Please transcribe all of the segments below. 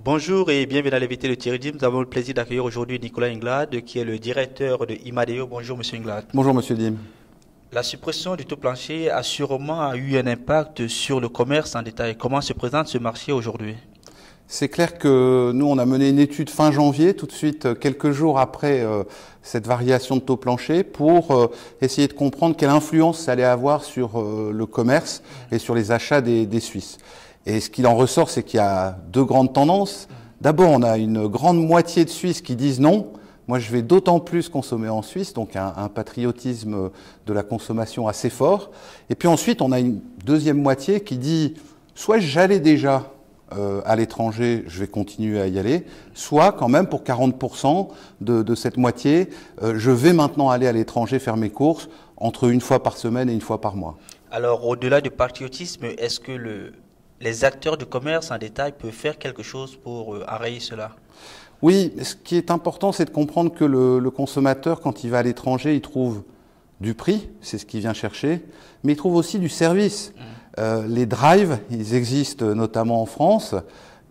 Bonjour et bienvenue à l'invité de Thierry Dim. Nous avons le plaisir d'accueillir aujourd'hui Nicolas Inglade, qui est le directeur de Imadeo. Bonjour, monsieur Inglade. Bonjour Monsieur Dim. La suppression du taux plancher a sûrement eu un impact sur le commerce en détail. Comment se présente ce marché aujourd'hui? C'est clair que nous, on a mené une étude fin janvier, tout de suite quelques jours après cette variation de taux plancher, pour essayer de comprendre quelle influence ça allait avoir sur le commerce et sur les achats des Suisses. Et ce qu'il en ressort, c'est qu'il y a deux grandes tendances. D'abord, on a une grande moitié de Suisses qui disent non. Moi, je vais d'autant plus consommer en Suisse, donc un patriotisme de la consommation assez fort. Et puis ensuite, on a une deuxième moitié qui dit soit j'allais déjà à l'étranger, je vais continuer à y aller, soit quand même pour 40% de cette moitié, je vais maintenant aller à l'étranger faire mes courses entre une fois par semaine et une fois par mois. Alors, au-delà du patriotisme, est-ce que les acteurs du commerce en détail peuvent faire quelque chose pour enrayer cela? Oui, ce qui est important, c'est de comprendre que le consommateur, quand il va à l'étranger, il trouve du prix, c'est ce qu'il vient chercher, mais il trouve aussi du service. Les drives, ils existent notamment en France,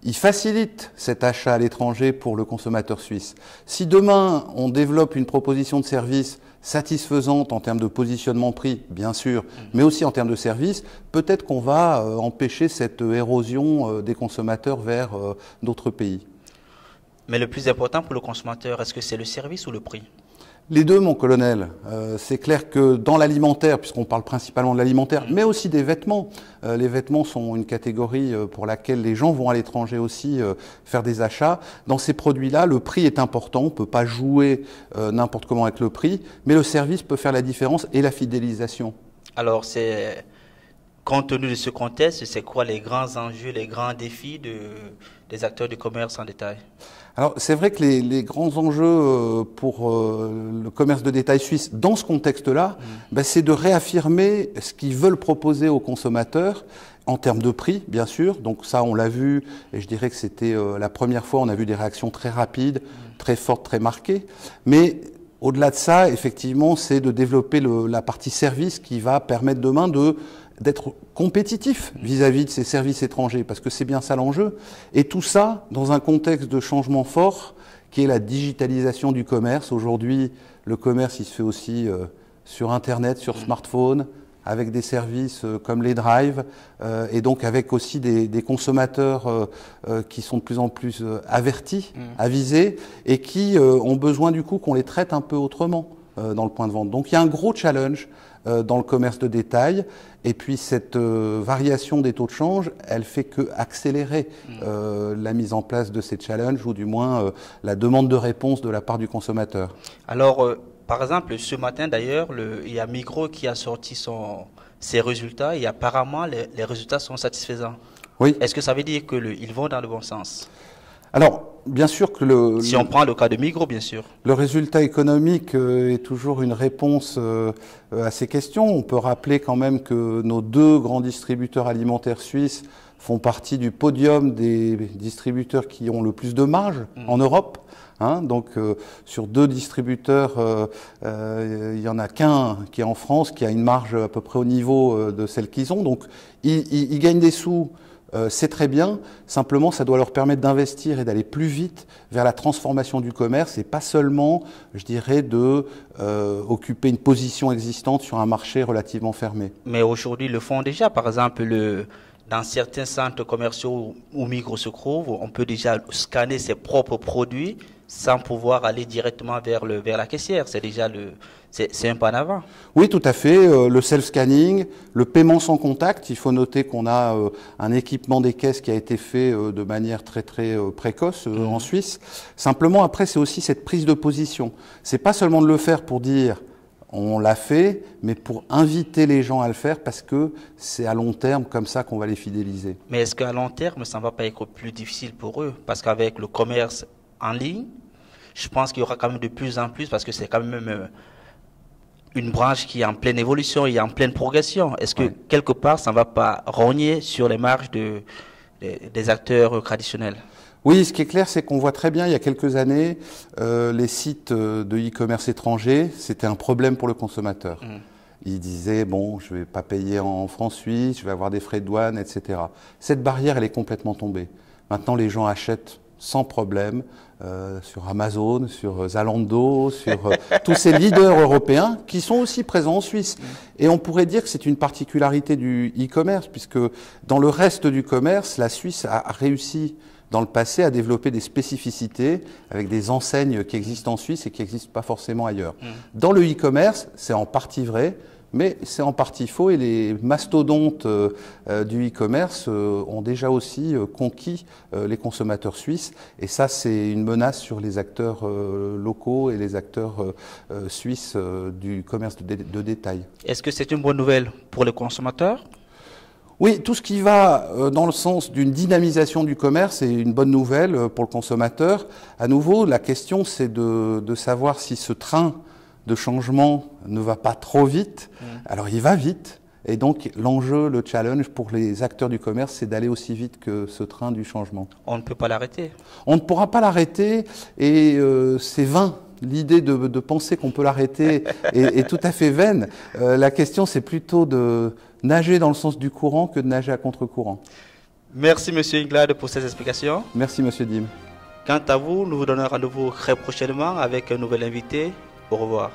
ils facilitent cet achat à l'étranger pour le consommateur suisse. Si demain, on développe une proposition de service satisfaisante en termes de positionnement prix, bien sûr, mais aussi en termes de service, peut-être qu'on va empêcher cette érosion des consommateurs vers d'autres pays. Mais le plus important pour le consommateur, est-ce que c'est le service ou le prix? Les deux, mon colonel. C'est clair que dans l'alimentaire, puisqu'on parle principalement de l'alimentaire, mais aussi des vêtements, les vêtements sont une catégorie pour laquelle les gens vont à l'étranger aussi faire des achats. Dans ces produits-là, le prix est important. On ne peut pas jouer n'importe comment avec le prix, mais le service peut faire la différence et la fidélisation. Alors, compte tenu de ce contexte, c'est quoi les grands enjeux, les grands défis des acteurs du commerce en détail? Alors, c'est vrai que les grands enjeux pour le commerce de détail suisse dans ce contexte-là, c'est de réaffirmer ce qu'ils veulent proposer aux consommateurs en termes de prix, bien sûr. Donc ça, on l'a vu, et je dirais que c'était la première fois, on a vu des réactions très rapides, très fortes, très marquées. Mais au-delà de ça, effectivement, c'est de développer la partie service qui va permettre demain d'être compétitif vis-à-vis de ces services étrangers, parce que c'est bien ça l'enjeu. Et tout ça dans un contexte de changement fort, qui est la digitalisation du commerce. Aujourd'hui, le commerce, il se fait aussi sur Internet, sur smartphone, avec des services comme les drives, et donc avec aussi des consommateurs qui sont de plus en plus avertis, avisés, et qui ont besoin du coup qu'on les traite un peu autrement dans le point de vente. Donc il y a un gros challenge dans le commerce de détail, et puis cette variation des taux de change, elle fait que accélérer la mise en place de ces challenges, ou du moins la demande de réponse de la part du consommateur. Alors, par exemple, ce matin d'ailleurs, il y a Migros qui a sorti ses résultats et apparemment les résultats sont satisfaisants. Oui. Est-ce que ça veut dire qu'ils vont dans le bon sens? Alors, bien sûr que si on prend le cas de Migros, bien sûr. Le résultat économique est toujours une réponse à ces questions. On peut rappeler quand même que nos deux grands distributeurs alimentaires suisses font partie du podium des distributeurs qui ont le plus de marge en Europe. Donc sur deux distributeurs, il y en a qu'un qui est en France, qui a une marge à peu près au niveau de celle qu'ils ont. Donc ils gagnent des sous. C'est très bien, simplement ça doit leur permettre d'investir et d'aller plus vite vers la transformation du commerce, et pas seulement, je dirais, occuper une position existante sur un marché relativement fermé. Mais aujourd'hui, ils le font déjà. Par exemple, dans certains centres commerciaux où Migros se trouve, on peut déjà scanner ses propres produits sans pouvoir aller directement vers la caissière. C'est déjà c'est un pas en avant. Oui, tout à fait. Le self-scanning, le paiement sans contact. Il faut noter qu'on a un équipement des caisses qui a été fait de manière très très précoce en Suisse. Simplement, après, c'est aussi cette prise de position. C'est pas seulement de le faire pour dire on l'a fait, mais pour inviter les gens à le faire, parce que c'est à long terme comme ça qu'on va les fidéliser. Mais est-ce qu'à long terme, ça ne va pas être plus difficile pour eux? Parce qu'avec le commerce en ligne, je pense qu'il y aura quand même de plus en plus, parce que c'est quand même une branche qui est en pleine évolution et en pleine progression. Est-ce que quelque part, ça ne va pas rogner sur les marges des acteurs traditionnels? Oui, ce qui est clair, c'est qu'on voit très bien, il y a quelques années, les sites de e-commerce étrangers, c'était un problème pour le consommateur. Ils disaient, bon, je ne vais pas payer en francs suisses, je vais avoir des frais de douane, etc. Cette barrière, elle est complètement tombée. Maintenant, les gens achètent sans problème sur Amazon, sur Zalando, sur tous ces leaders européens qui sont aussi présents en Suisse. Et on pourrait dire que c'est une particularité du e-commerce, puisque dans le reste du commerce, la Suisse a réussi dans le passé à développer des spécificités avec des enseignes qui existent en Suisse et qui n'existent pas forcément ailleurs. Dans le e-commerce, c'est en partie vrai, mais c'est en partie faux, et les mastodontes du e-commerce ont déjà aussi conquis les consommateurs suisses, et ça c'est une menace sur les acteurs locaux et les acteurs suisses du commerce de détail. Est-ce que c'est une bonne nouvelle pour les consommateurs ? Oui, tout ce qui va dans le sens d'une dynamisation du commerce est une bonne nouvelle pour le consommateur. À nouveau, la question c'est de savoir si ce train de changement ne va pas trop vite. Alors il va vite, et donc l'enjeu, le challenge pour les acteurs du commerce, c'est d'aller aussi vite que ce train du changement. On ne peut pas l'arrêter. On ne pourra pas l'arrêter, et c'est vain. L'idée de penser qu'on peut l'arrêter est tout à fait vaine. La question, c'est plutôt de nager dans le sens du courant que de nager à contre-courant. Merci Monsieur Inglade pour ces explications. Merci Monsieur Dim. Quant à vous, nous vous donnons rendez-vous très prochainement avec un nouvel invité. Au revoir.